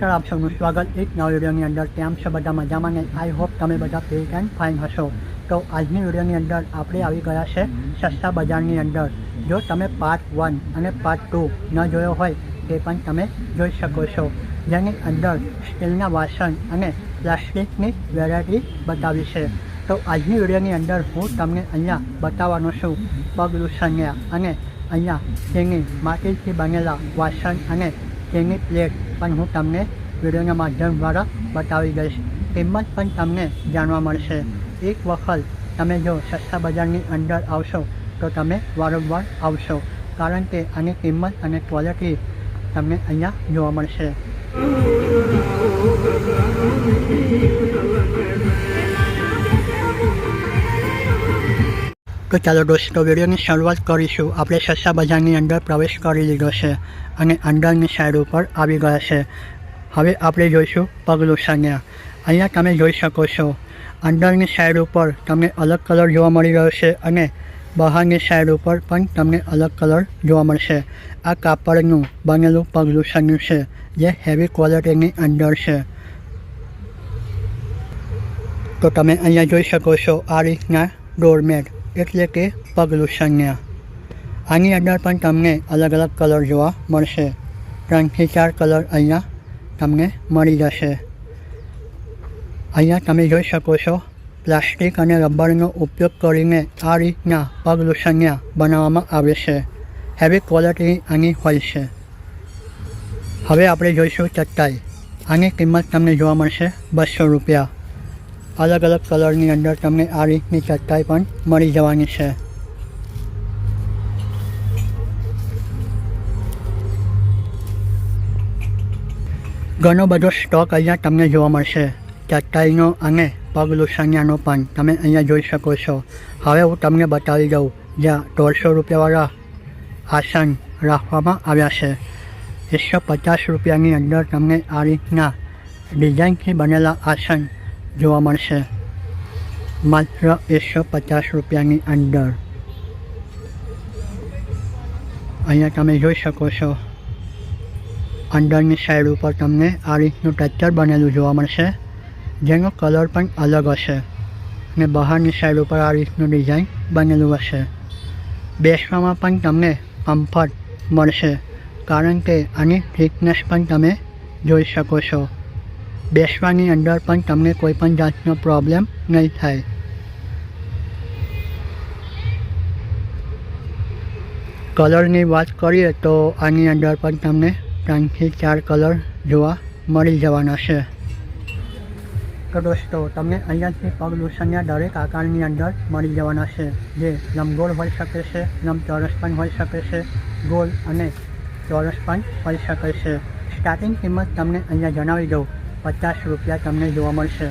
નમસ્કાર, આપ સૌનું સ્વાગત એક નવા વિડીયોની અંદર. કેમ છો બધા મજામાં ને? આઈ હોપ તમે બધા ફિટ એન્ડ ફાઇન હશો. તો આજની વિડીયોની અંદર આપણે આવી ગયા છે સસ્તા બજારની અંદર. જો તમે પાર્ટ 1 અને પાર્ટ 2 ન જોયો હોય તે પણ તમે જોઈ શકો છો, જેની અંદર સ્ટીલના વાસણ અને પ્લાસ્ટિકની વેરાયટી બતાવી છે. તો આજની વિડીયોની અંદર હું તમને અહીંયા બતાવવાનો છું પગ લૂછણિયા અને અહીંયા તેની માટીથી બનેલા વાસણ અને તેની પ્લેટ પણ હું તમને વિડીયોના માધ્યમ દ્વારા બતાવી દઈશ. કિંમત પણ તમને જાણવા મળશે. એક વખત તમે જો સસ્તા બજારની અંદર આવશો તો તમે વારંવાર આવશો, કારણ કે આની કિંમત અને ક્વોલિટી તમને અહીંયા જોવા મળશે. તો ચાલો દોસ્તો, વિડીયોની શરૂઆત કરીશું. આપણે સસ્તા બજારની અંદર પ્રવેશ કરી લીધો છે અને અંદરની સાઈડ ઉપર આવી ગયા છે. હવે આપણે જોઈશું પગ લૂછણિયા. અહીંયા તમે જોઈ શકો છો, અંદરની સાઈડ ઉપર તમને અલગ કલર જોવા મળી રહ્યો છે અને બહારની સાઈડ ઉપર પણ તમને અલગ કલર જોવા મળશે. આ કાપડનું બનેલું પગ લૂછણિયું છે, જે હેવી ક્વોલિટીની અંદર છે. તો તમે અહીંયા જોઈ શકો છો આ રીતના ડોરમેટ એટલે કે પગ લૂછણિયા. આની અંદર પણ તમને અલગ અલગ કલર જોવા મળશે. 3 થી 4 કલર અહીંયા તમને મળી જશે. અહીંયા તમે જોઈ શકો છો, પ્લાસ્ટિક અને રબરનો ઉપયોગ કરીને આ રીતના પગ લૂછણિયા બનાવવામાં આવે છે. હેવી ક્વોલિટી આની હોય છે. હવે આપણે જોઈશું ચટાઈ. આની કિંમત તમને જોવા મળશે 200 રૂપિયા. અલગ અલગ કલરની અંદર તમને આ રીતની ચટાઈ પણ મળી જવાની છે. ઘણો બધો સ્ટોક અહીંયા તમને જોવા મળશે, ચટાઈનો અને પગ લૂછણિયાનો પણ તમે અહીંયા જોઈ શકો છો. હવે હું તમને બતાવી દઉં જ્યાં 150 રૂપિયાવાળા આસન રાખવામાં આવ્યા છે. 150 રૂપિયાની અંદર તમને આ રીતના ડિઝાઇનથી બનેલા આસન જોવા મળશે, માત્ર 150 રૂપિયાની અંદર. અહીંયા તમે જોઈ શકો છો, અંદરની સાઈડ ઉપર તમને આ રીતનું ટેક્ચર બનેલું જોવા મળશે, જેનો કલર પણ અલગ હશે અને બહારની સાઈડ ઉપર આ રીતનું ડિઝાઇન બનેલું હશે. બેસવામાં પણ તમને કમ્ફર્ટ મળશે, કારણ કે આની થિકનેસ પણ તમે જોઈ શકો છો. બેસવાની અંદર પણ તમને કોઈ પણ જાતનો પ્રોબ્લેમ નહીં થાય. કલરની વાત કરીએ તો આની અંદર પણ તમને 3 થી 4 કલર જોવા મળી જવાના છે. તો દોસ્તો, તમને અહીંયાથી પગ લૂછણિયા દરેક આકારની અંદર મળી જવાના છે, જે લંબગોળ હોઈ શકે છે, લંબચોરસ પણ હોઈ શકે છે, ગોળ અને ચોરસ પણ હોઈ શકે છે. સ્ટાર્ટિંગ કિંમત તમને અહીંયા જણાવી દઉં, 50 રૂપિયા તમને જોવા મળશે.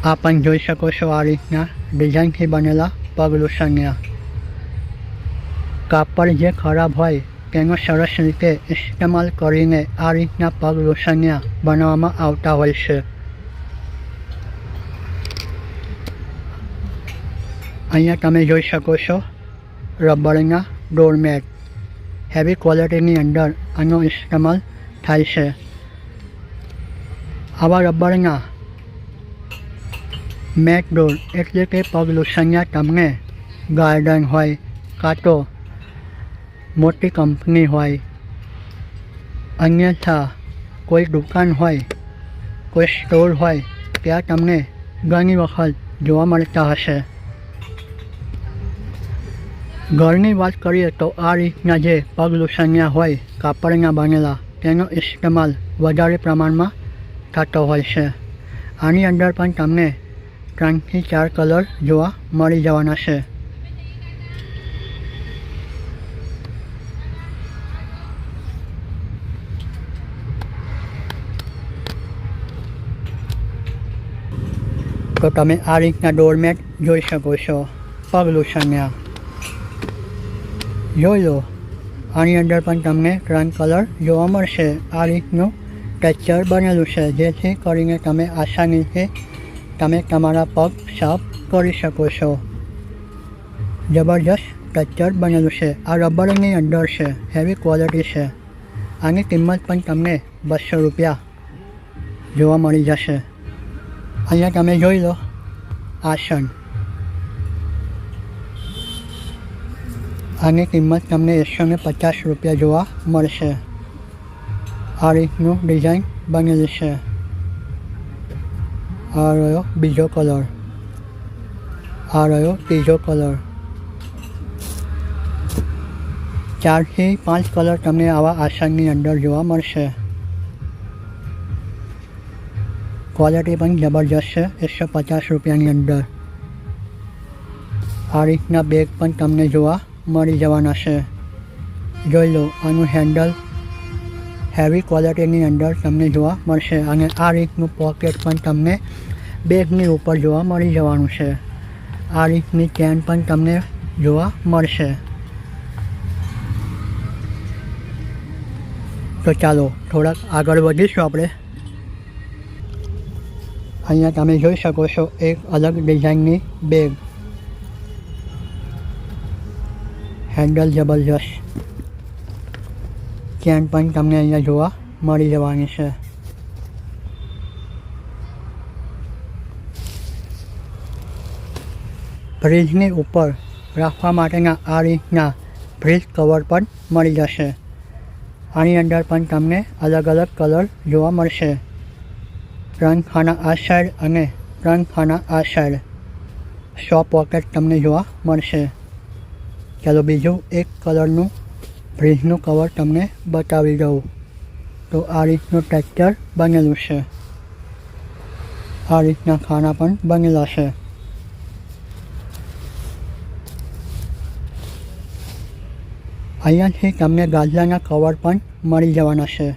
આ પણ જોઈ શકો છો, આ રીતના ડિઝાઇનથી બનેલા પગ લૂછણિયા. કાપડ જે ખરાબ હોય તેનો સરસ રીતે ઇસ્તેમાલ કરીને આ રીતના પગ લૂછણિયા બનાવવામાં આવતા હોય છે. અહીંયા તમે જોઈ શકો છો, રબરના ડોરમેટ. હેવી ક્વોલિટીની અંદર આનો ઇસ્તેમાલ થાય છે. આવા રબરના મેટ ડોર એટલે કે પગ લૂછણિયા તમને ગાર્ડન હોય કાં તો મોટી કંપની હોય, અન્યથા કોઈ દુકાન હોય, કોઈ સ્ટોર હોય, ત્યાં તમને ઘણી વખત જોવા મળતા હશે. ઘરની વાત કરીએ તો આ રીતના જે પગ લૂછણિયા હોય કાપડના બનેલા, તેનો ઇસ્તેમાલ વધારે પ્રમાણમાં થતો હોય છે. આની અંદર પણ તમને 3 થી 4 કલર જોવા મળી જવાના છે. તો તમે આ રીતના ડોરમેટ જોઈ શકો છો. પગ લૂછણિયા જોઈ લો. આની અંદર પણ તમને 3 કલર જોવા મળશે. આ રીતનું ટેક્ચર બનેલું છે, જેથી કરીને તમે આસાનીથી તમે તમારા પગ સાફ કરી શકો છો. જબરજસ્ત ટેક્ચર બનેલું છે. આ રબરની અંદર છે, હેવી ક્વોલિટી છે. આની કિંમત પણ તમને 200 રૂપિયા જોવા મળી જશે। અહીંયા તમે જોઈ લો આસન, આની કિંમત તમને 150 રૂપિયા જોવા મળશે। આ રીતનું ડિઝાઇન બનેલી છે। આ રહ્યો બીજો કલર, આ રહ્યો ત્રીજો કલર। 4 થી 5 કલર તમને આવા આસનની અંદર જોવા મળશે। ક્વોલિટી પણ જબરજસ્ત છે, 150 રૂપિયાની અંદર। આ રીતના બેગ પણ તમને જોવા મળી જવાના છે। જોઈ લો, આનું હેન્ડલ હેવી ક્વોલિટીની અંદર તમને જોવા મળશે અને આ રીતનું પોકેટ પણ તમને બેગની ઉપર જોવા મળી જવાનું છે। આ રીતની ચેન પણ તમને જોવા મળશે। તો ચાલો થોડાક આગળ વધીશું આપણે। અહીંયા તમે જોઈ શકો છો એક અલગ ડિઝાઇનની બેગ, હેન્ડલ જબરજસ્ત, ચેન પણ તમને અહીંયા જોવા મળી જવાની છે। ફ્રીજની ઉપર રાખવા માટેના આ રીતના ફ્રીજ કવર પણ મળી જશે। આની અંદર પણ તમને અલગ અલગ કલર જોવા મળશે। 3 ખાના આ સાઈડ અને 3 ખાના આ સાઈડ, 100 પોકેટ તમને જોવા મળશે। ચાલો બીજું એક કલરનું ફ્રીજનું કવર તમને બતાવી દઉં। તો આ રીતનું ટેક્સચર બનેલું છે, આ રીતના ખાના પણ બનેલા છે। અહીંયાથી તમને ગાદલાના કવર પણ મળી જવાના છે।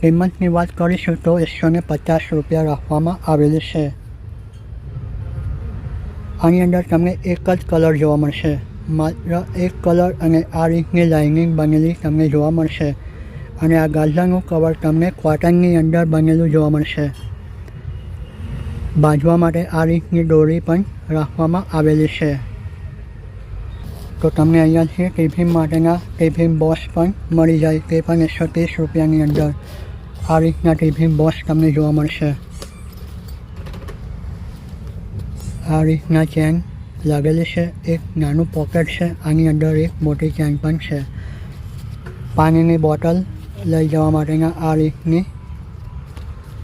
કિંમતની વાત કરીશું તો 150 રૂપિયા રાખવામાં આવેલી છે। આની અંદર તમને એક જ કલર જોવા મળશે, માત્ર એક કલર, અને આ રીતની લાઇનિંગ બનેલી તમને જોવા મળશે। અને આ ગાદલાનું કવર તમને કોટનની અંદર બનેલું જોવા મળશે। બાંધવા માટે આ રીતની દોરી પણ રાખવામાં આવેલી છે। તો તમને અહીંયાથી ટિફિન માટેના ટિફિન બોક્સ પણ મળી જાય, તે પણ 130 રૂપિયાની અંદર આ રીતના ટિફિન બોક્સ તમને જોવા મળશે। આ રીતના ચેન લાગેલી છે, એક નાનું પોકેટ છે, આની અંદર એક મોટી ચેન પણ છે। પાણીની બોટલ લઈ જવા માટેના આ રીતની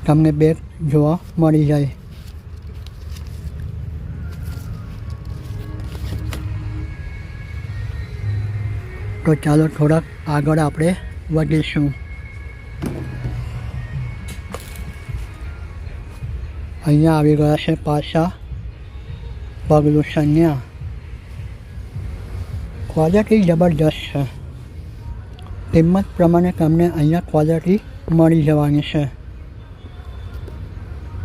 તમને બેગ જોવા મળી જાય। તો ચાલો થોડાક આગળ આપણે વધીશું। અહીંયા આવી ગયા છે પાછા પગલુછણિયા, ક્વોલિટી જબરજસ્ત છે। કિંમત પ્રમાણે તમને અહીંયા ક્વોલિટી મળી જવાની છે।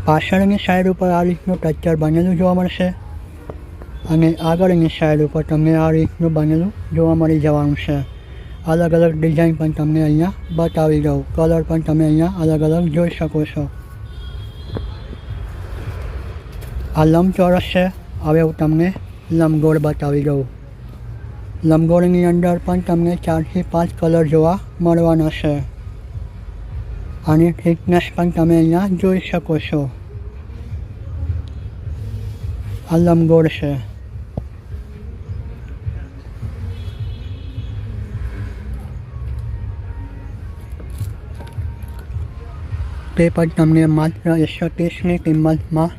પાછળની સાઈડ ઉપર આ રીતનું ટેક્સચર બનેલું જોવા મળશે અને આગળની સાઈડ ઉપર તમને આ રીતનું બનેલું જોવા મળી જવાનું છે। અલગ અલગ ડિઝાઇન પણ તમને અહીંયા બતાવી દઉં, કલર પણ તમે અહીંયા અલગ અલગ જોઈ શકો છો। આ લંબચોરસ છે, હવે હું તમને લંબગોળ બતાવી દઉં। લંબગોળની અંદર પણ તમને 4 થી 5 કલર જોવા મળવાના છે। આની થિકનેસ પણ તમે અહીંયા જોઈ શકો છો। આ લંબગોળ છે। તે પણ તમને માત્ર 130ની કિંમતમાં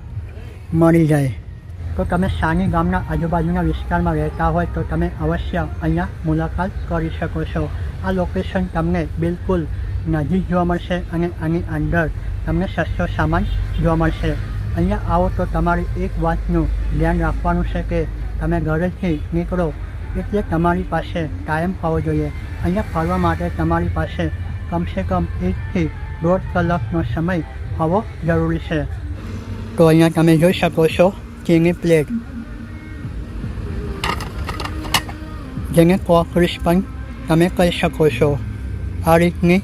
મળી જાય। તો તમે સાની ગામના આજુબાજુના વિસ્તારમાં રહેતા હોય તો તમે અવશ્ય અહીંયા મુલાકાત કરી શકો છો। આ લોકેશન તમને બિલકુલ નજીક જોવા મળશે અને આની અંદર તમને સસ્તો સામાન જોવા મળશે। અહીંયા આવો તો તમારી એક વાતનું ધ્યાન રાખવાનું છે કે તમે ઘરેથી નીકળો એટલે તમારી પાસે ટાઈમ હોવો જોઈએ। અહીંયા ફરવા માટે તમારી પાસે કમસે કમ 1 થી 1.5 કલાકનો સમય હોવો જરૂરી છે। તો અહીંયા તમે જોઈ શકો છો ચીની પ્લેટ, જેને કોકરીસ પણ તમે કહી શકો છો। આ રીતની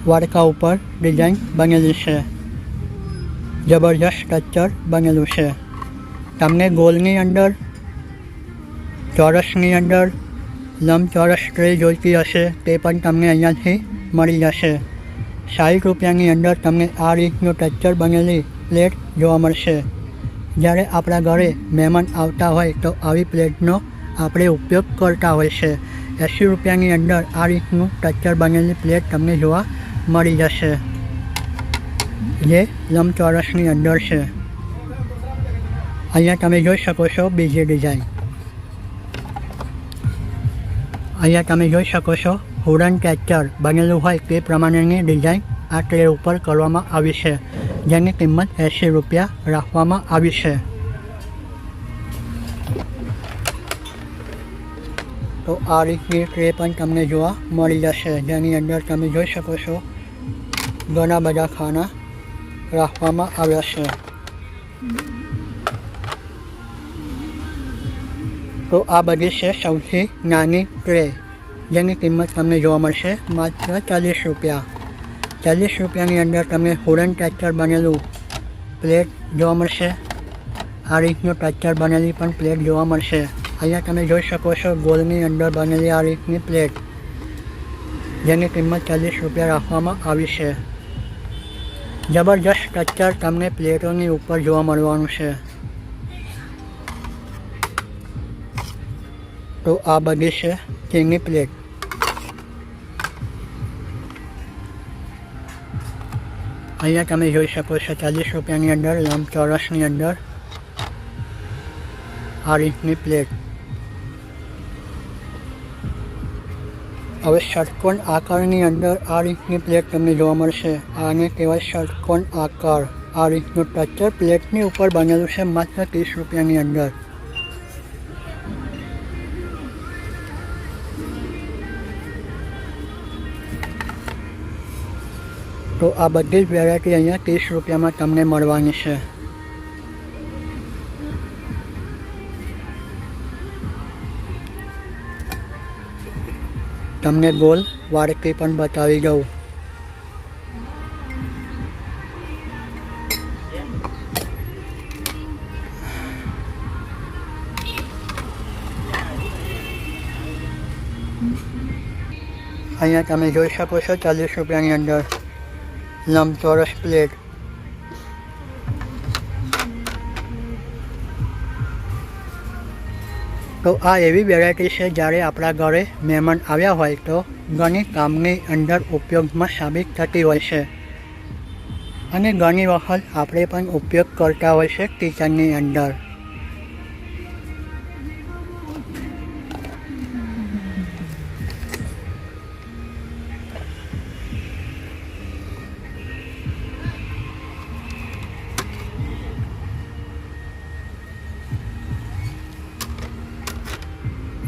વાડકા ઉપર ડિઝાઇન બનેલી છે, જબરજસ્ત સ્ટ્રક્ચર બનેલું છે। તમને ગોલની અંદર, ચોરસની અંદર, લંબચોરસ ટ્રે જોઈતી હશે તે પણ તમને અહીંયાથી મળી જશે। 60 રૂપિયાની અંદર તમને આ રીતનું ટેક્સચર બનેલી પ્લેટ જોવા મળશે। જ્યારે આપણા ઘરે મહેમાન આવતા હોય તો આવી પ્લેટનો આપણે ઉપયોગ કરતા હોય છે। 80 રૂપિયાની અંદર આ રીતનું ટેક્સચર બનેલી પ્લેટ તમને જોવા મળી જશે, જે લંબચોરસની અંદર છે। અહીંયા તમે જોઈ શકો છો બીજી ડિઝાઇન। અહીંયા તમે જોઈ શકો છો વુડન ટેક્સચર બનેલું હોય તે પ્રમાણેની ડિઝાઇન આ ટ્રે ઉપર કરવામાં આવી છે, જેની કિંમત 80 રૂપિયા રાખવામાં આવી છે। તો આ રીતની ટ્રે પણ તમને જોવા મળી જશે, જેની અંદર તમે જોઈ શકો છો ઘણા બધા ખાના રાખવામાં આવ્યા છે। તો આ બધી છે સૌથી નાની ટ્રે, જેની કિંમત તમને જોવા મળશે માત્ર 40 રૂપિયા। 40 રૂપિયાની અંદર તમને વુડન ટેક્સચર બનેલું પ્લેટ જોવા મળશે। આ રીતનું ટેક્સચર બનેલી પણ પ્લેટ જોવા મળશે। અહીંયા તમે જોઈ શકો છો ગોળની અંદર બનેલી આ રીતની પ્લેટ, જેની કિંમત 40 રૂપિયા રાખવામાં આવી છે। જબરજસ્ત ટેક્સચર તમને પ્લેટોની ઉપર જોવા મળવાનું છે। તો આ બધી છે ચીની પ્લેટ। અહીંયા તમે જોઈ શકો છો 40 રૂપિયાની અંદર લંબચોરસની અંદર આ રીતની પ્લેટ। હવે ષટકોણ આકારની અંદર આ રીતની પ્લેટ તમને જોવા મળશે। આને કહેવાય ષટકોણ આકાર। આ રીતનું ટેક્સચર પ્લેટની ઉપર બનેલું છે માત્ર 30 રૂપિયાની અંદર। તો આ બધી જ વેરાયટી અહીંયા 30 રૂપિયામાં તમને મળવાની છે। તમને ગોલ વાડકી પણ બતાવી દઉં। અહીંયા તમે જોઈ શકો છો 40 રૂપિયાની અંદર લંબચોરસ પ્લેટ। તો આ એવી વેરાયટી છે જ્યારે આપણા ઘરે મહેમાન આવ્યા હોય તો ઘણી કામની અંદર ઉપયોગમાં સાબિત થતી હોય છે, અને ઘણી વખત આપણે પણ ઉપયોગ કરતા હોય છે કિચનની અંદર।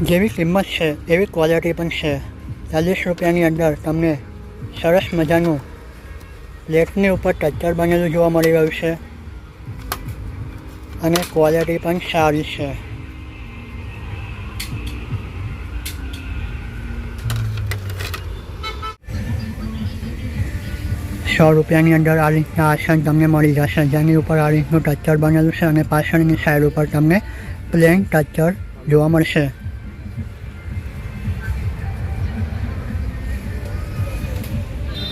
જેવી કિંમત છે એવી ક્વોલિટી પણ છે। 40 રૂપિયાની અંદર તમને સરસ મજાનું પ્લેટની ઉપર ટેક્સચર બનેલું જોવા મળી રહ્યું છે, અને ક્વોલિટી પણ સારી છે। ₹100 અંદર આ રીતના આસન તમને મળી જશે, જેની ઉપર આ રીતનું ટેક્સચર બનેલું છે, અને પાછળની સાઈડ ઉપર તમને પ્લેન ટેક્સચર જોવા મળશે।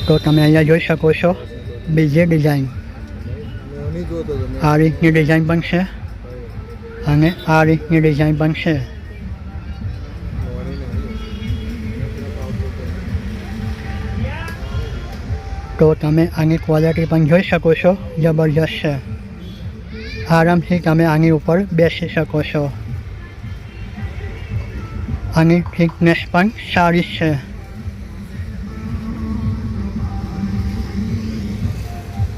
તો તમે અહીંયા જોઈ શકો છો બીજી ડિઝાઇન। આ રીતની ડિઝાઇન પણ છે, અને આ રીતની ડિઝાઇન પણ છે। તો તમે આની ક્વોલિટી પણ જોઈ શકો છો, જબરજસ્ત છે। આરામથી તમે આની ઉપર બેસી શકો છો। આની થિકનેસ પણ સારી છે।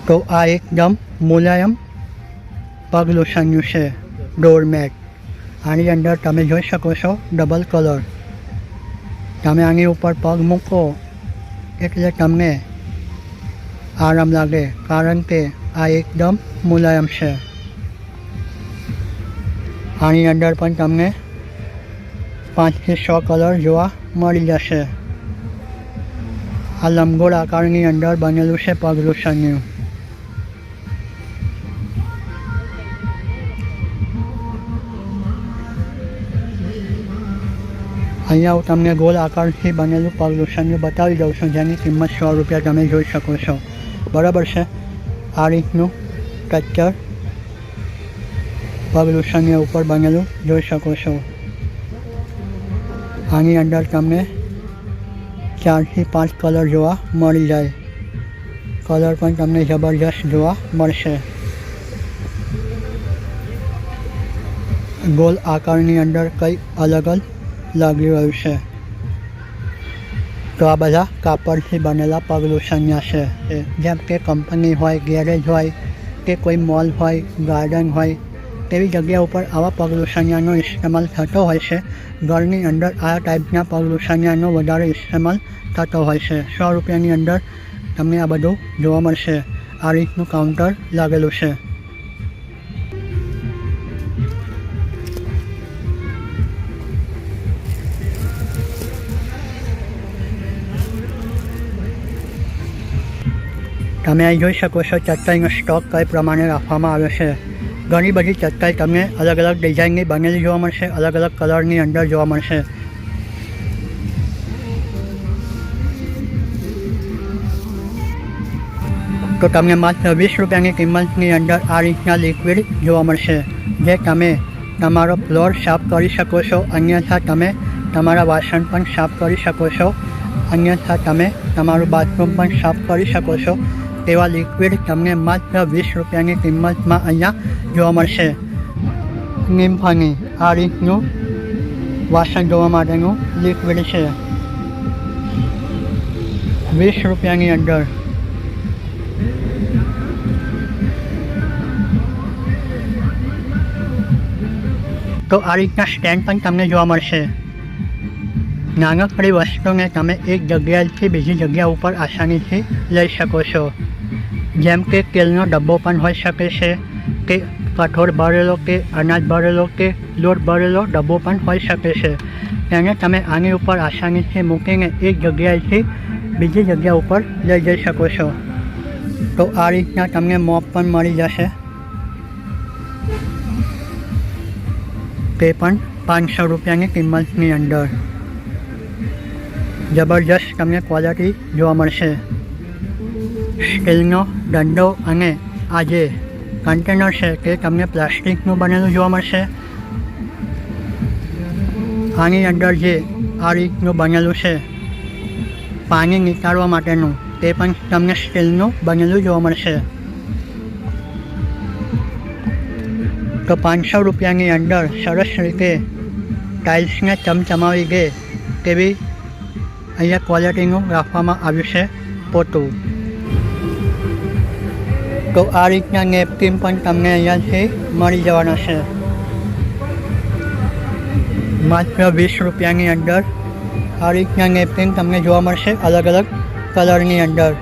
તો આ એકદમ મુલાયમ પગ લોશનનું છે ડોરમેટ। આની અંદર તમે જોઈ શકો છો ડબલ કલર। તમે આની ઉપર પગ મૂકો એટલે તમને આરામ લાગે, કારણ કે આ એકદમ મુલાયમ છે। આની અંદર પણ તમને 5 થી 6 કલર જોવા મળી જશે। આ લંબગોળ આકારની અંદર બનેલું છે પગ લોશનનું। અહીંયા હું તમને ગોળ આકારથી બનેલું પગ લુછનિયું બતાવી દઉં છું, જેની કિંમત 100 રૂપિયા તમે જોઈ શકો છો. બરાબર છે. આ રીતનું સ્ટ્રક્ચર પગ લુછનિયા ઉપર બનેલું જોઈ શકો છો. આની અંદર તમને 4 થી 5 કલર જોવા મળી જાય. કલર પણ તમને જબરજસ્ત જોવા મળશે. ગોલ આકારની અંદર કંઈ અલગ જ લાગી રહ્યું છે. તો આ બધા કાપડથી બનેલા પગ લુછનિયા છે. જેમ કે કંપની હોય, ગેરેજ હોય કે કોઈ મોલ હોય, ગાર્ડન હોય, તેવી જગ્યા ઉપર આવા પગ લુછનિયાનો ઇસ્તેમાલ થતો હોય છે. ઘરની અંદર આ ટાઈપના પગ લુછનિયાનો વધારે ઇસ્તેમાલ થતો હોય છે. 100 રૂપિયાની અંદર તમને આ બધું જોવા મળશે. આ રીતનું કાઉન્ટર લાગેલું છે. તમે અહીં જોઈ શકો છો ચટાઈનો સ્ટોક કઈ પ્રમાણે રાખવામાં આવ્યો છે. ઘણી બધી ચટાઈ તમને અલગ અલગ ડિઝાઇનની બનેલી જોવા મળશે, અલગ અલગ કલરની અંદર જોવા મળશે. તો તમને માત્ર 20 રૂપિયાની કિંમતની અંદર આ રીતના લિક્વિડ જોવા મળશે, જે તમે તમારો ફ્લોર સાફ કરી શકો છો. અન્યથા તમે તમારા વાસણ પણ સાફ કરી શકો છો. અન્યથા તમે તમારું બાથરૂમ પણ સાફ કરી શકો છો. તેવા લિક્વિડ તમને માત્ર 20 રૂપિયાની કિંમતમાં અહીંયા જોવા મળશે. નિમ્ફાની આ રીતનું વાસણ ધોવા માટેનું લિક્વિડ છે, 20 રૂપિયાની અંદર. તો આ રીતના સ્ટેન્ડ પણ તમને જોવા મળશે. નાનકડી વસ્તુને તમે એક જગ્યાએથી બીજી જગ્યા ઉપર આસાનીથી લઈ શકો છો. જેમ કે તેલનો ડબ્બો પણ હોઈ શકે છે, કે કઠોળ ભરેલો કે અનાજ ભરેલો કે લોટ ભરેલો ડબ્બો પણ હોઈ શકે છે. તેને તમે આની ઉપર આસાનીથી મૂકીને એક જગ્યાએથી બીજી જગ્યા ઉપર લઈ જઈ શકો છો. તો આ રીતના તમને મોપ પણ મળી જશે. તે પણ 500 રૂપિયાની કિંમતની અંદર. જબરજસ્ત તમને ક્વોલિટી જોવા મળશે. સ્ટીલનો દંડો અને આ જે કન્ટેનર છે તે તમને પ્લાસ્ટિકનું બનેલું જોવા મળશે. આની અંદર જે આ રીતનું બનેલું છે પાણી નીકાળવા માટેનું, તે પણ તમને સ્ટીલનું બનેલું જોવા મળશે. તો 500 રૂપિયાની અંદર સરસ રીતે ટાઇલ્સને ચમચમાવી દે તેવી અહીંયા ક્વોલિટીનું રાખવામાં આવ્યું છે પોતું. તો આ રીતના નેપકિન પણ તમને અહીંયાથી મળી જવાના છે. માત્ર 20 રૂપિયાની અંદર આ રીતના નેપકિન તમને જોવા મળશે અલગ અલગ કલરની અંદર.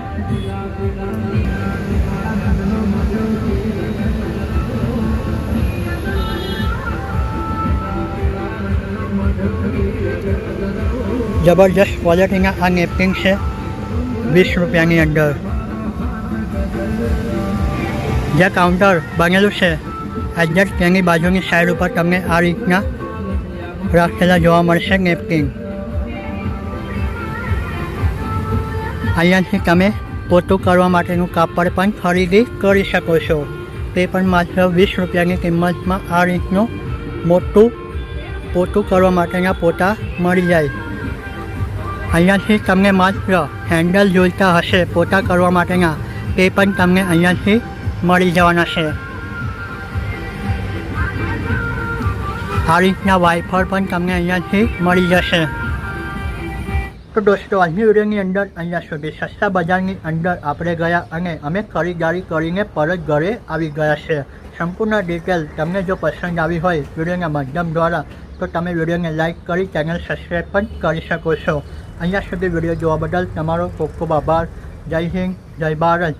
જબરજસ્ત ક્વોલિટીના આ નેપકિન છે 20 રૂપિયાની અંદર. જે કાઉન્ટર બનેલું છે એક્ઝેક્ટ તેની બાજુની સાઈડ ઉપર તમને આ રીતના રાખેલા જોવા મળશે નેપકિન. અહીંયાથી તમે પોતું કરવા માટેનું કાપડ પણ ખરીદી કરી શકો છો. તે પણ માત્ર 20 રૂપિયાની કિંમતમાં આ રીતનું મોટું પોતું કરવા માટેના પોતા મળી જાય. અહીંયાથી તમને માત્ર હેન્ડલ જોઈતા હશે પોતા કરવા માટેના, તે પણ તમને અહીંયાથી મળી જવાના છે. આ રીતના વાઇફર પણ તમને અહીંયાથી મળી જશે. તો દોસ્તો આજની વિડીયોની અંદર અહીંયા સુધી સસ્તા બજારની અંદર આપણે ગયા અને અમે ખરીદારી કરીને પરત ઘરે આવી ગયા છે. સંપૂર્ણ ડિટેલ તમને જો પસંદ આવી હોય વિડીયોના માધ્યમ દ્વારા તો તમે વિડીયોને લાઇક કરી ચેનલ સબસ્ક્રાઈબ પણ કરી શકો છો. અહીંયા સુધી વિડીયો જોવા બદલ તમારો ખૂબ ખૂબ આભાર. જય હિન્દ, જય ભારત.